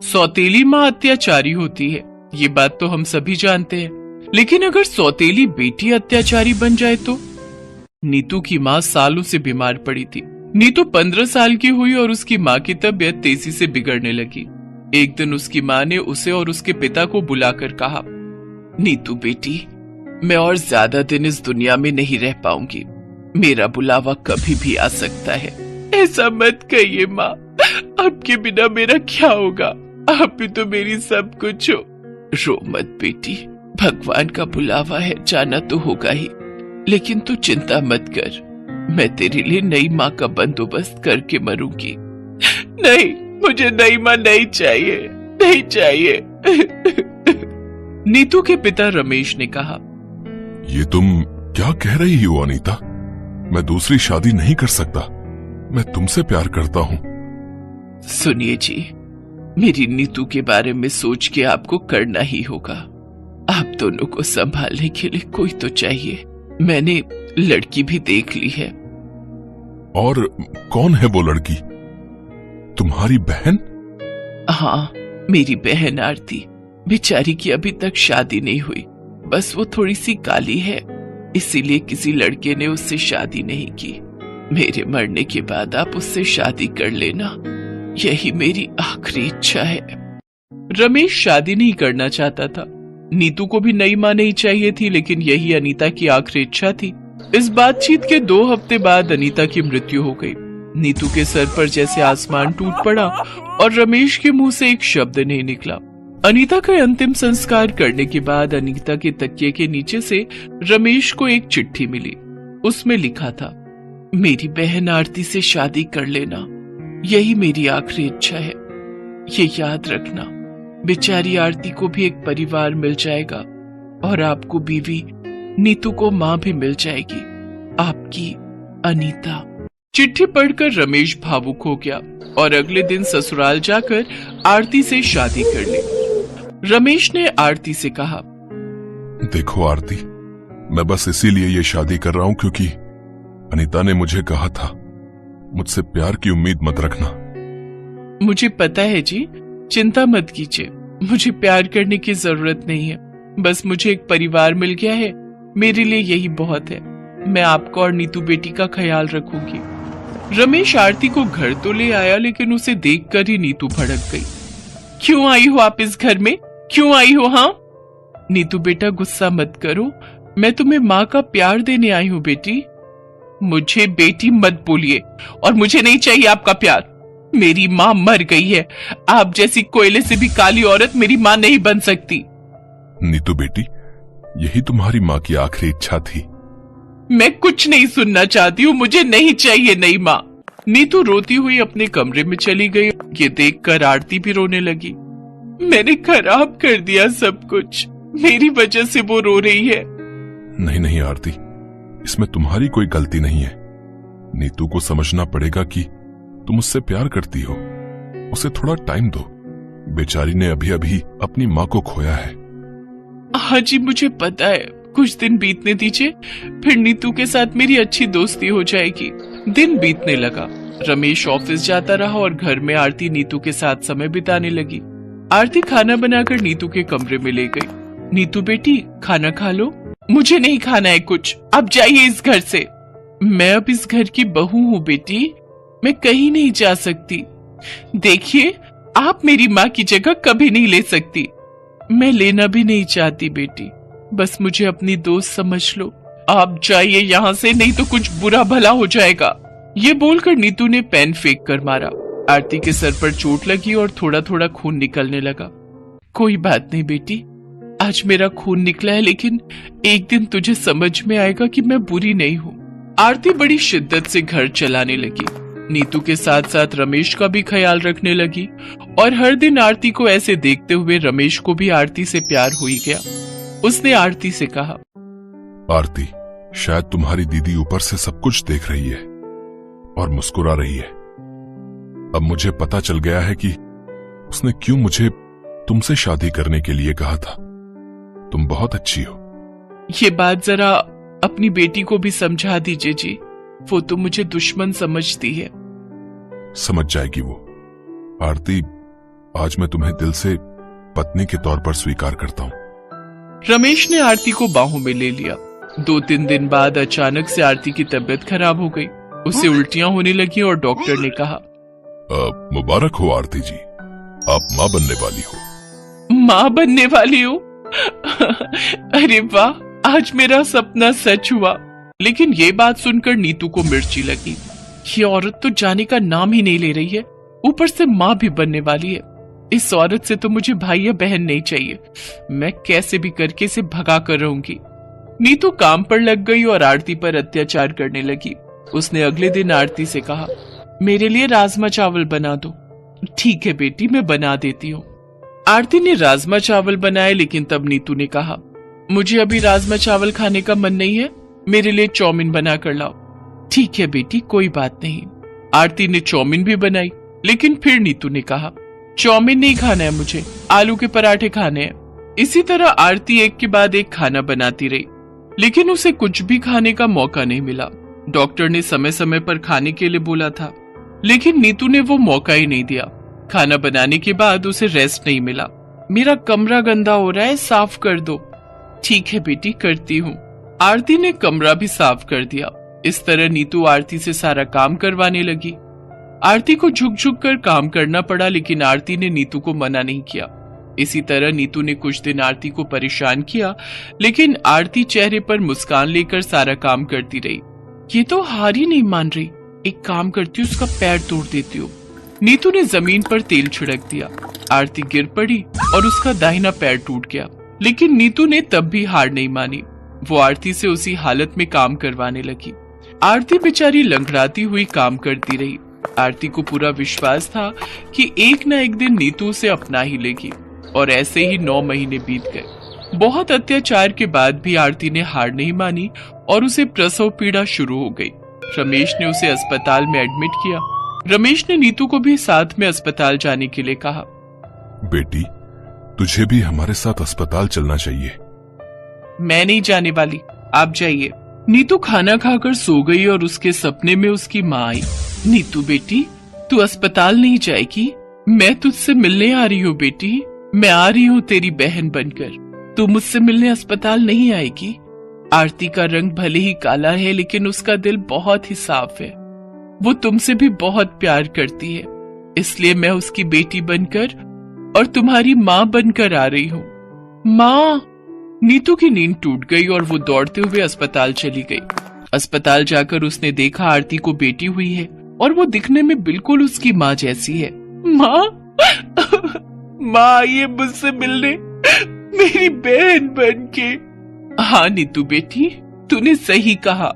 सौतेली माँ अत्याचारी होती है, ये बात तो हम सभी जानते हैं, लेकिन अगर सौतेली बेटी अत्याचारी बन जाए तो? नीतू की माँ सालों से बीमार पड़ी थी। नीतू 15 साल की हुई और उसकी माँ की तबीयत तेजी से बिगड़ने लगी। एक दिन उसकी माँ ने उसे और उसके पिता को बुलाकर कहा, नीतू बेटी, मैं और ज्यादा दिन इस दुनिया में नहीं रह पाऊंगी। मेरा बुलावा कभी भी आ सकता है। ऐसा मत कहिए माँ, आपके बिना मेरा क्या होगा? आप भी तो मेरी सब कुछ हो। रो मत बेटी, भगवान का बुलावा है, जाना तो होगा ही, लेकिन तू चिंता मत कर, मैं तेरे लिए नई माँ का बंदोबस्त करके मरूंगी। नहीं, मुझे नई माँ नहीं चाहिए, नहीं चाहिए। नीतू के पिता रमेश ने कहा, ये तुम क्या कह रही हो अनीता? मैं दूसरी शादी नहीं कर सकता, मैं तुमसे प्यार करता हूँ। सुनिए जी, मेरी नीतू के बारे में सोच के आपको करना ही होगा। आप दोनों को संभालने के लिए कोई तो चाहिए। मैंने लड़की भी देख ली है। और कौन है वो लड़की? तुम्हारी बहन? हाँ, मेरी बहन आरती। बेचारी की अभी तक शादी नहीं हुई, बस वो थोड़ी सी काली है, इसीलिए किसी लड़के ने उससे शादी नहीं की। मेरे मरने के बाद आप उससे शादी कर लेना, यही मेरी आखिरी इच्छा है। रमेश शादी नहीं करना चाहता था। नीतू को भी नई माँ नहीं चाहिए थी, लेकिन यही अनीता की आखिरी इच्छा थी। इस बातचीत के 2 हफ्ते बाद अनीता की मृत्यु हो गई। नीतू के सर पर जैसे आसमान टूट पड़ा और रमेश के मुंह से एक शब्द नहीं निकला। अनीता का अंतिम संस्कार करने के बाद अनीता के तकिए के नीचे से रमेश को एक चिट्ठी मिली। उसमें लिखा था, मेरी बहन आरती से शादी कर लेना, यही मेरी आखिरी इच्छा है। ये याद रखना, बेचारी आरती को भी एक परिवार मिल जाएगा और आपको बीवी, नीतू को माँ भी मिल जाएगी। आपकी अनीता। चिट्ठी पढ़कर रमेश भावुक हो गया और अगले दिन ससुराल जाकर आरती से शादी कर ली। रमेश ने आरती से कहा, देखो आरती, मैं बस इसीलिए ये शादी कर रहा हूँ क्योंकि अनीता ने मुझे कहा था, मुझसे प्यार की उम्मीद मत रखना। मुझे पता है जी, चिंता मत कीजिए, मुझे प्यार करने की जरूरत नहीं है, बस मुझे एक परिवार मिल गया है, मेरे लिए यही बहुत है। मैं आपका और नीतू बेटी का ख्याल रखूंगी। रमेश आरती को घर तो ले आया, लेकिन उसे देखकर ही नीतू भड़क गई। क्यों आई हो आप इस घर में? क्यों आई हो? हाँ नीतू बेटा, गुस्सा मत करो, मैं तुम्हें माँ का प्यार देने आई हूँ बेटी। मुझे बेटी मत बोलिए, और मुझे नहीं चाहिए आपका प्यार। मेरी माँ मर गई है, आप जैसी कोयले से भी काली औरत मेरी माँ नहीं बन सकती। नीतू बेटी, यही तुम्हारी माँ की आखिरी इच्छा थी। मैं कुछ नहीं सुनना चाहती हूँ, मुझे नहीं चाहिए नई माँ। नीतू रोती हुई अपने कमरे में चली गई। ये देखकर आरती भी रोने लगी। मैंने खराब कर दिया सब कुछ, मेरी वजह से वो रो रही है। नहीं नहीं आरती, इसमें तुम्हारी कोई गलती नहीं है। नीतू को समझना पड़ेगा कि तुम उससे प्यार करती हो, उसे थोड़ा टाइम दो। बेचारी ने अभी अभी अपनी माँ को खोया है। हाँ जी, मुझे पता है, कुछ दिन बीतने दीजिए, फिर नीतू के साथ मेरी अच्छी दोस्ती हो जाएगी। दिन बीतने लगा। रमेश ऑफिस जाता रहा और घर में आरती नीतू के साथ समय बिताने लगी। आरती खाना बनाकर नीतू के कमरे में ले गई। नीतू बेटी, खाना खा लो। मुझे नहीं खाना है कुछ, अब जाइए इस घर से। मैं अब इस घर की बहू हूँ बेटी, मैं कहीं नहीं जा सकती। देखिए, आप मेरी माँ की जगह कभी नहीं ले सकती। मैं लेना भी नहीं चाहती बेटी, बस मुझे अपनी दोस्त समझ लो। आप जाइए यहाँ से, नहीं तो कुछ बुरा भला हो जाएगा। ये बोलकर नीतू ने पेन फेंक कर मारा। आरती के सर पर चोट लगी और थोड़ा थोड़ा खून निकलने लगा। कोई बात नहीं बेटी, आज मेरा खून निकला है, लेकिन एक दिन तुझे समझ में आएगा कि मैं बुरी नहीं हूँ। आरती बड़ी शिद्दत से घर चलाने लगी। नीतू के साथ साथ रमेश का भी ख्याल रखने लगी और हर दिन आरती को ऐसे देखते हुए रमेश को भी आरती से प्यार हो ही गया। उसने आरती से कहा, आरती, शायद तुम्हारी दीदी ऊपर से सब कुछ देख रही है और मुस्कुरा रही है। अब मुझे पता चल गया है कि उसने क्यों मुझे तुमसे शादी करने के लिए कहा था। तुम बहुत अच्छी हो। ये बात जरा अपनी बेटी को भी समझा दीजिए जी, वो तो मुझे दुश्मन समझती है। समझ जाएगी वो, आरती, आज मैं तुम्हें दिल से पत्नी के तौर पर स्वीकार करता हूँ। रमेश ने आरती को बाहों में ले लिया। 2-3 दिन बाद अचानक से आरती की तबीयत खराब हो गई। उसे उल्टियां होने लगी और डॉक्टर ने कहा, मुबारक हो आरती जी, आप माँ बनने वाली हो। माँ बनने वाली हो? अरे वाह, आज मेरा सपना सच हुआ। लेकिन ये बात सुनकर नीतू को मिर्ची लगी। ये औरत तो जाने का नाम ही नहीं ले रही है, ऊपर से माँ भी बनने वाली है। इस औरत से तो मुझे भाई या बहन नहीं चाहिए। मैं कैसे भी करके इसे भगा कर रहूंगी। नीतू काम पर लग गई और आरती पर अत्याचार करने लगी। उसने अगले दिन आरती से कहा, मेरे लिए राजमा चावल बना दो। ठीक है बेटी, मैं बना देती हूँ। आरती ने राजमा चावल बनाए, लेकिन तब नीतू ने कहा, मुझे अभी राजमा चावल खाने का मन नहीं है, मेरे लिए चाउमीन बना कर लाओ। ठीक है बेटी, कोई बात नहीं। आरती ने चाउमीन भी बनाई, लेकिन फिर नीतू ने कहा, चाउमीन नहीं खाना है मुझे, आलू के पराठे खाने हैं। इसी तरह आरती एक के बाद एक खाना बनाती रही, लेकिन उसे कुछ भी खाने का मौका नहीं मिला। डॉक्टर ने समय समय पर खाने के लिए बोला था, लेकिन नीतू ने वो मौका ही नहीं दिया। खाना बनाने के बाद उसे रेस्ट नहीं मिला। मेरा कमरा गंदा हो रहा है, साफ कर दो। ठीक है बेटी, करती हूँ। आरती ने कमरा भी साफ कर दिया। इस तरह नीतू आरती से सारा काम करवाने लगी। आरती को झुक झुक कर काम करना पड़ा, लेकिन आरती ने नीतू को मना नहीं किया। इसी तरह नीतू ने कुछ दिन आरती को परेशान किया, लेकिन आरती चेहरे पर मुस्कान लेकर सारा काम करती रही। ये तो हार ही नहीं मान रही। एक काम करती हूँ, उसका पैर तोड़ देती हूँ। नीतू ने जमीन पर तेल छिड़क दिया। आरती गिर पड़ी और उसका दाहिना पैर टूट गया, लेकिन नीतू ने तब भी हार नहीं मानी। वो आरती से उसी हालत में काम करवाने लगी। आरती बेचारी लंगड़ाती हुई काम करती रही। आरती को पूरा विश्वास था कि एक न एक दिन नीतू उसे अपना ही लेगी, और ऐसे ही 9 महीने बीत गए। बहुत अत्याचार के बाद भी आरती ने हार नहीं मानी और उसे प्रसव पीड़ा शुरू हो गई। रमेश ने उसे अस्पताल में एडमिट किया। रमेश ने नीतू को भी साथ में अस्पताल जाने के लिए कहा, बेटी, तुझे भी हमारे साथ अस्पताल चलना चाहिए। मैं नहीं जाने वाली, आप जाइए। नीतू खाना खाकर सो गई और उसके सपने में उसकी माँ आई। नीतू बेटी, तू अस्पताल नहीं जाएगी? मैं तुझसे मिलने आ रही हूँ बेटी, मैं आ रही हूँ तेरी बहन बनकर। तू मुझसे मिलने अस्पताल नहीं आएगी? आरती का रंग भले ही काला है, लेकिन उसका दिल बहुत ही साफ है। वो तुमसे भी बहुत प्यार करती है, इसलिए मैं उसकी बेटी बनकर और तुम्हारी माँ बनकर आ रही हूँ। माँ! नीतू की नींद टूट गई और वो दौड़ते हुए अस्पताल चली गई। अस्पताल जाकर उसने देखा आरती को बेटी हुई है और वो दिखने में बिल्कुल उसकी माँ जैसी है। माँ! माँ आइए मुझसे मिलने, मेरी बहन बनके। हाँ नीतू बेटी, तूने सही कहा।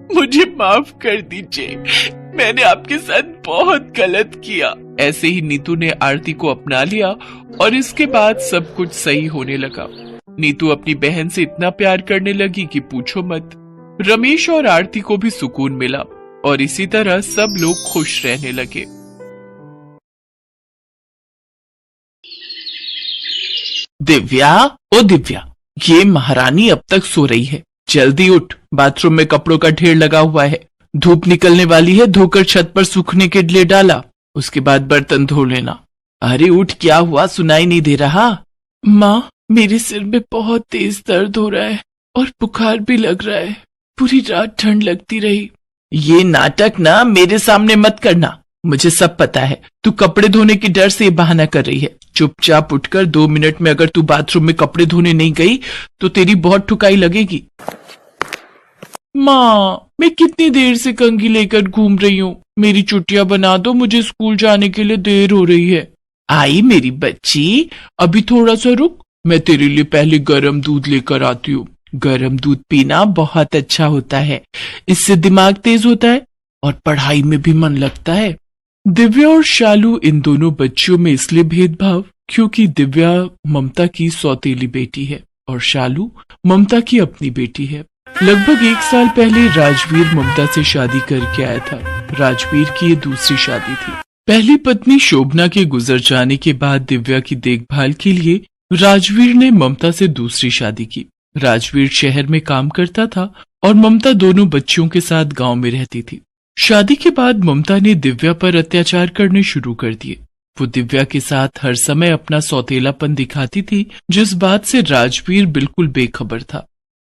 मुझे माफ कर दीजिए, मैंने आपके साथ बहुत गलत किया। ऐसे ही नीतू ने आरती को अपना लिया और इसके बाद सब कुछ सही होने लगा। नीतू अपनी बहन से इतना प्यार करने लगी कि पूछो मत। रमेश और आरती को भी सुकून मिला और इसी तरह सब लोग खुश रहने लगे। दिव्या, ओ दिव्या, ये महारानी अब तक सो रही है। जल्दी उठ, बाथरूम में कपड़ों का ढेर लगा हुआ है। धूप निकलने वाली है, धोकर छत पर सूखने के लिए डाला, उसके बाद बर्तन धो लेना। अरे उठ, क्या हुआ, सुनाई नहीं दे रहा? माँ, मेरे सिर में बहुत तेज दर्द हो रहा है और बुखार भी लग रहा है। पूरी रात ठंड लगती रही। ये नाटक ना मेरे सामने मत करना, मुझे सब पता है। तू कपड़े धोने की डर से ये बहाना कर रही है। चुपचाप उठकर 2 मिनट में अगर तू बाथरूम में कपड़े धोने नहीं गई तो तेरी बहुत ठुकाई लगेगी। माँ, मैं कितनी देर से कंघी लेकर घूम रही हूँ, मेरी चुटिया बना दो, मुझे स्कूल जाने के लिए देर हो रही है। आई मेरी बच्ची, अभी थोड़ा सा रुक, मैं तेरे लिए पहले गर्म दूध लेकर आती हूँ। गर्म दूध पीना बहुत अच्छा होता है, इससे दिमाग तेज होता है और पढ़ाई में भी मन लगता है। दिव्या और शालू इन दोनों बच्चियों में इसलिए भेदभाव क्योंकि दिव्या ममता की सौतेली बेटी है और शालू ममता की अपनी बेटी है। लगभग 1 साल पहले राजवीर ममता से शादी करके आया था। राजवीर की ये दूसरी शादी थी। पहली पत्नी शोभना के गुजर जाने के बाद दिव्या की देखभाल के लिए राजवीर ने ममता से दूसरी शादी की। राजवीर शहर में काम करता था और ममता दोनों बच्चियों के साथ गांव में रहती थी। शादी के बाद ममता ने दिव्या पर अत्याचार करने शुरू कर दिए। वो दिव्या के साथ हर समय अपना सौतेलापन दिखाती थी, जिस बात से राजवीर बिल्कुल बेखबर था।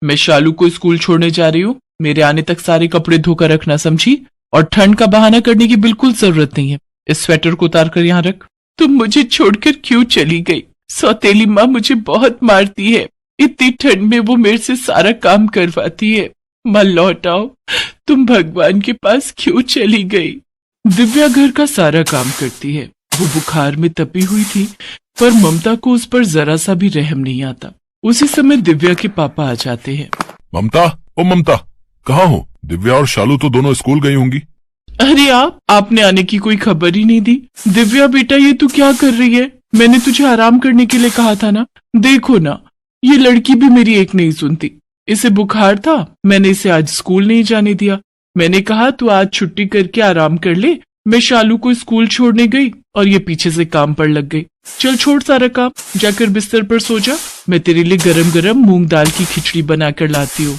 मैं शालू को स्कूल छोड़ने जा रही हूँ, मेरे आने तक सारे कपड़े धोकर रखना, समझी? और ठंड का बहाना करने की बिल्कुल जरूरत नहीं है। इस स्वेटर को उतार कर यहाँ रख। तुम मुझे छोड़कर क्यों चली गई? सौतेली माँ मुझे बहुत मारती है, इतनी ठंड में वो मेरे से सारा काम करवाती है। माँ लौट आओ, तुम भगवान के पास क्यों चली गई? दिव्या घर का सारा काम करती है। वो बुखार में तपी हुई थी, पर ममता को उस पर जरा सा भी रहम नहीं आता। उसी समय दिव्या के पापा आ जाते हैं। ममता, ओ ममता, कहाँ हो? दिव्या और शालू तो दोनों स्कूल गई होंगी। अरे आपने आने की कोई खबर ही नहीं दी। दिव्या बेटा, ये तू क्या कर रही है? मैंने तुझे आराम करने के लिए कहा था ना। देखो ना, ये लड़की भी मेरी एक नहीं सुनती। इसे बुखार था, मैंने इसे आज स्कूल नहीं जाने दिया। मैंने कहा तू आज छुट्टी करके आराम कर ले। मैं शालू को स्कूल छोड़ने गई और ये पीछे से काम पर लग गई। चल छोड़ सारा काम, जाकर बिस्तर पर सो जा। मैं तेरे लिए गरम गरम मूंग दाल की खिचड़ी बनाकर लाती हूँ।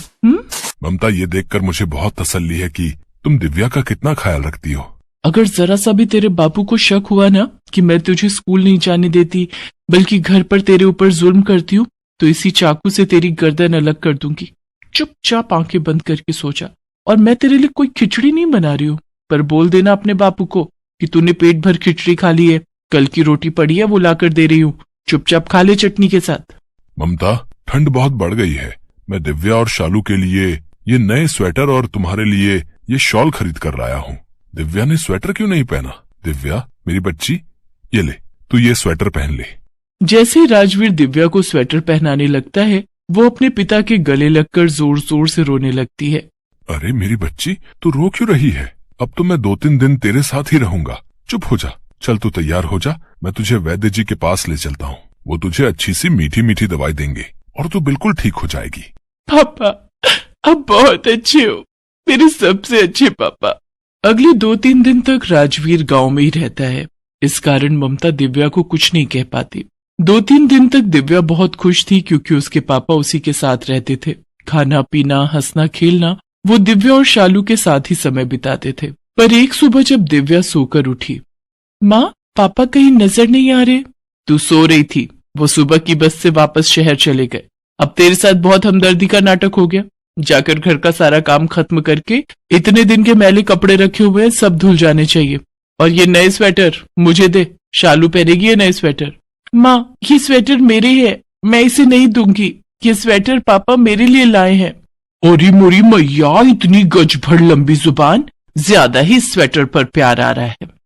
ममता, ये देखकर मुझे बहुत तसल्ली है कि तुम दिव्या का कितना ख्याल रखती हो। अगर जरा सा भी तेरे बापू को शक हुआ ना कि मैं तुझे स्कूल नहीं जाने देती, बल्कि घर पर तेरे ऊपर जुल्म करती हूँ, तो इसी चाकू से तेरी गर्दन अलग कर दूंगी। चुपचाप आंखें बंद करके सो जा। और मैं तेरे लिए कोई खिचड़ी नहीं बना रही हूँ, पर बोल देना अपने बापू को कि तूने पेट भर खिचड़ी खा ली है। कल की रोटी पड़ी है, वो लाकर दे रही हूँ, चुपचाप खा ले चटनी के साथ। ममता, ठंड बहुत बढ़ गई है। मैं दिव्या और शालू के लिए ये नए स्वेटर और तुम्हारे लिए ये शॉल खरीद कर लाया हूँ। दिव्या ने स्वेटर क्यों नहीं पहना? दिव्या मेरी बच्ची, ये ले, तू ये स्वेटर पहन ले। जैसे ही राजवीर दिव्या को स्वेटर पहनाने लगता है, वो अपने पिता के गले लगकर जोर जोर से रोने लगती है। अरे मेरी बच्ची, तू रो क्यों रही है? अब तो मैं 2-3 दिन तेरे साथ ही रहूंगा। चुप हो जा। चल तू तैयार हो जा, मैं तुझे वैद्य जी के पास ले चलता हूँ। वो तुझे अच्छी सी मीठी मीठी दवाई देंगे और तू बिल्कुल ठीक हो जाएगी। पापा, अब बहुत अच्छे हो, मेरे सबसे अच्छे पापा। अगले 2-3 दिन तक राजवीर गांव में ही रहता है। इस कारण ममता दिव्या को कुछ नहीं कह पाती। 2-3 दिन तक दिव्या बहुत खुश थी, क्योंकि उसके पापा उसी के साथ रहते थे। खाना पीना, हंसना खेलना, वो दिव्या और शालू के साथ ही समय बिताते थे। पर एक सुबह जब दिव्या सोकर उठी, माँ पापा कहीं नजर नहीं आ रहे। तू सो रही थी, वो सुबह की बस से वापस शहर चले गए। अब तेरे साथ बहुत हमदर्दी का नाटक हो गया। जाकर घर का सारा काम खत्म करके, इतने दिन के मैले कपड़े रखे हुए हैं, सब धुल जाने चाहिए। और ये नए स्वेटर मुझे दे, शालू पहनेगी ये नए स्वेटर। माँ, ये स्वेटर मेरे है, मैं इसे नहीं दूंगी। ये स्वेटर पापा मेरे लिए लाए हैं। ओरी मोरी मैया, इतनी गज भर लंबी जुबान, ज्यादा ही स्वेटर पर प्यार आ रहा है।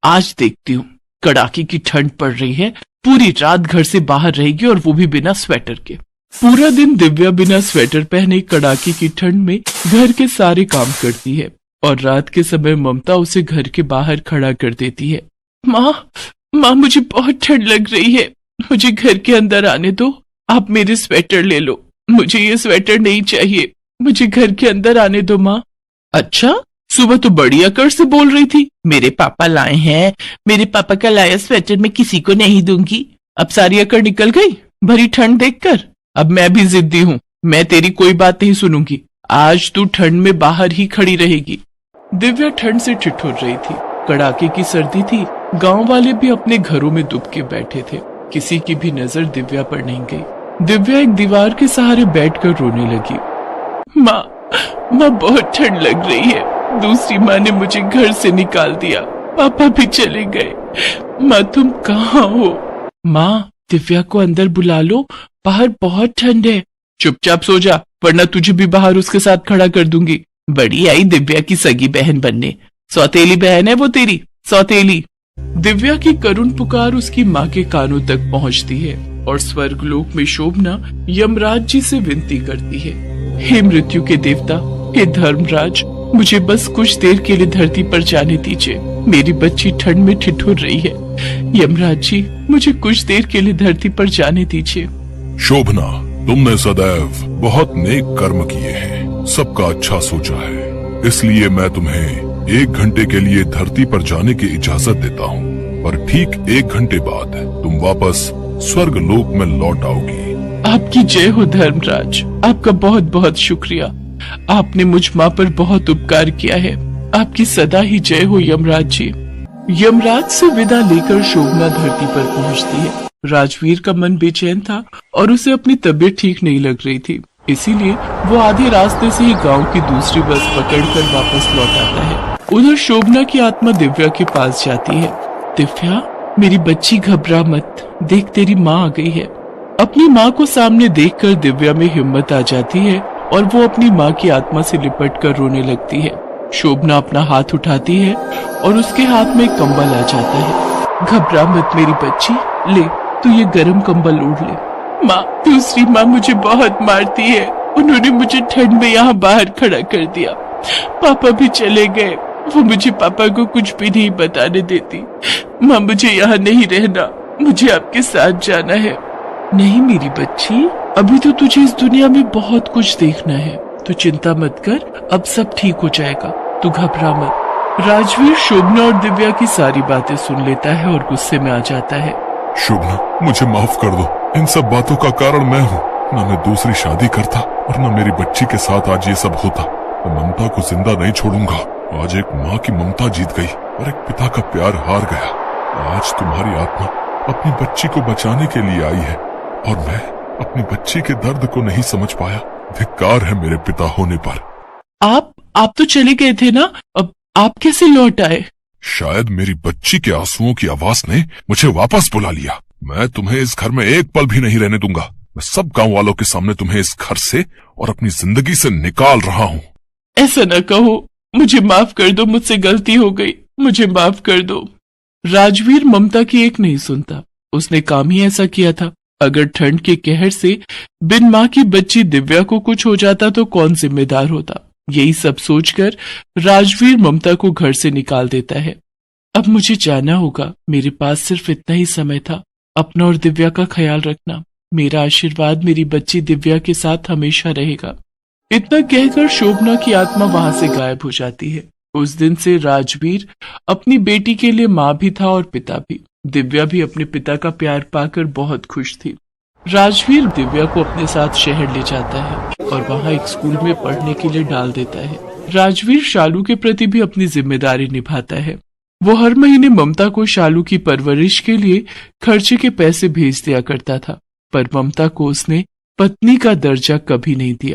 आज देखती हूँ, कड़ाके की ठंड पड़ रही है, पूरी रात घर से बाहर रहेगी, और वो भी बिना स्वेटर के। पूरा दिन दिव्या बिना स्वेटर पहने कड़ाके की ठंड में घर के सारे काम करती है, और रात के समय ममता उसे घर के बाहर खड़ा कर देती है। माँ मुझे बहुत ठंड लग रही है, मुझे घर के अंदर आने दो। आप मेरे स्वेटर ले लो, मुझे ये स्वेटर नहीं चाहिए, मुझे घर के अंदर आने दो माँ। अच्छा, सुबह तो बड़ी अकड़ से बोल रही थी, मेरे पापा लाए हैं, मेरे पापा का लाया स्वेटर मैं किसी को नहीं दूंगी। अब सारी अकड़ निकल गई भरी ठंड देखकर। अब मैं भी जिद्दी हूँ, मैं तेरी कोई बात नहीं सुनूंगी। आज तू ठंड में बाहर ही खड़ी रहेगी। दिव्या ठंड से ठिठुर रही थी, कड़ाके की सर्दी थी। गांव वाले भी अपने घरों में दुबके बैठे थे, किसी की भी नजर दिव्या पर नहीं गई। दिव्या एक दीवार के सहारे बैठकर रोने लगी। माँ बहुत ठंड लग रही है, दूसरी माँ ने मुझे घर से निकाल दिया, पापा भी चले गए। माँ तुम कहाँ हो? माँ, दिव्या को अंदर बुला लो, बाहर बहुत ठंड है। चुपचाप सो जा, वरना तुझे भी बाहर उसके साथ खड़ा कर दूंगी। बड़ी आई दिव्या की सगी बहन बनने, सौतेली बहन है वो तेरी, सौतेली। दिव्या की करुण पुकार उसकी माँ के कानों तक पहुँचती है, और स्वर्गलोक में शोभना यमराज जी से विनती करती है, हे मृत्यु के देवता, हे धर्मराज, मुझे बस कुछ देर के लिए धरती पर जाने दीजिए। मेरी बच्ची ठंड में ठिठुर रही है। यमराज जी, मुझे कुछ देर के लिए धरती पर जाने दीजिए। शोभना, तुमने सदैव बहुत नेक कर्म किए हैं, सबका अच्छा सोचा है, इसलिए मैं तुम्हें 1 घंटे के लिए धरती पर जाने की इजाजत देता हूँ, पर ठीक 1 घंटे बाद तुम वापस स्वर्ग लोक में लौट आओगी। आपकी जय हो धर्मराज, आपका बहुत बहुत शुक्रिया। आपने मुझ माँ पर बहुत उपकार किया है, आपकी सदा ही जय हो यमराज जी। यमराज से विदा लेकर शोभना धरती पर पहुंचती है। राजवीर का मन बेचैन था और उसे अपनी तबीयत ठीक नहीं लग रही थी, इसीलिए वो आधे रास्ते से ही गांव की दूसरी बस पकड़कर वापस लौट आता है। उधर शोभना की आत्मा दिव्या के पास जाती है। दिव्या, मेरी बच्ची, घबरा मत, देख तेरी माँ आ गई है। अपनी माँ को सामने देखकर दिव्या में हिम्मत आ जाती है और वो अपनी माँ की आत्मा से लिपट कर रोने लगती है। शोभना अपना हाथ उठाती है और उसके हाथ में एक कंबल आ जाता है। घबरा मत मेरी बच्ची, ले तू ये गर्म कंबल ओढ़ ले। माँ, दूसरी माँ मुझे बहुत मारती है, उन्होंने मुझे ठंड में यहाँ बाहर खड़ा कर दिया। पापा भी चले गए, वो मुझे पापा को कुछ भी नहीं बताने देती। माँ, मुझे यहाँ नहीं रहना, मुझे आपके साथ जाना है। नहीं मेरी बच्ची, अभी तो तुझे इस दुनिया में बहुत कुछ देखना है, तू चिंता मत कर, अब सब ठीक हो जाएगा, तू घबरा मत। राजवीर शोभना और दिव्या की सारी बातें सुन लेता है और गुस्से में आ जाता है। शोभना, मुझे माफ कर दो, इन सब बातों का कारण मैं हूँ। न मैं दूसरी शादी करता और न मेरी बच्ची के साथ आज ये सब होता। मैं ममता को जिंदा नहीं छोड़ूंगा। आज एक माँ की ममता जीत गई और एक पिता का प्यार हार गया। आज तुम्हारी आत्मा अपनी बच्ची को बचाने के लिए आई है और मैं अपनी बच्ची के दर्द को नहीं समझ पाया। धिक्कार है मेरे पिता होने पर। आप तो चले गए थे ना, अब आप कैसे लौट आए? शायद मेरी बच्ची के आंसुओं की आवाज ने मुझे वापस बुला लिया। मैं तुम्हें इस घर में एक पल भी नहीं रहने दूंगा। मैं सब गांव वालों के सामने तुम्हें इस घर से और अपनी जिंदगी से निकाल रहा हूँ। ऐसा न कहो, मुझे माफ कर दो, मुझसे गलती हो गई, मुझे माफ कर दो। राजवीर ममता की एक नहीं सुनता, उसने काम ही ऐसा किया था। अगर ठंड के कहर से बिन माँ की बच्ची दिव्या को कुछ हो जाता तो कौन जिम्मेदार होता। यही सब सोचकर राजवीर ममता को घर से निकाल देता है। अब मुझे जाना होगा, मेरे पास सिर्फ इतना ही समय था। अपना और दिव्या का ख्याल रखना। मेरा आशीर्वाद मेरी बच्ची दिव्या के साथ हमेशा रहेगा। इतना कहकर शोभना की आत्मा वहां से गायब हो जाती है। उस दिन से राजवीर अपनी बेटी के लिए माँ भी था और पिता भी। दिव्या भी अपने पिता का प्यार पाकर बहुत खुश थी। राजवीर दिव्या को अपने साथ शहर ले जाता है और वहां एक स्कूल में पढ़ने के लिए डाल देता है। राजवीर शालू के प्रति भी अपनी जिम्मेदारी निभाता है। वो हर महीने ममता को शालू की परवरिश के लिए खर्चे के पैसे भेज दिया करता था, पर ममता को उसने पत्नी का दर्जा कभी नहीं दिया।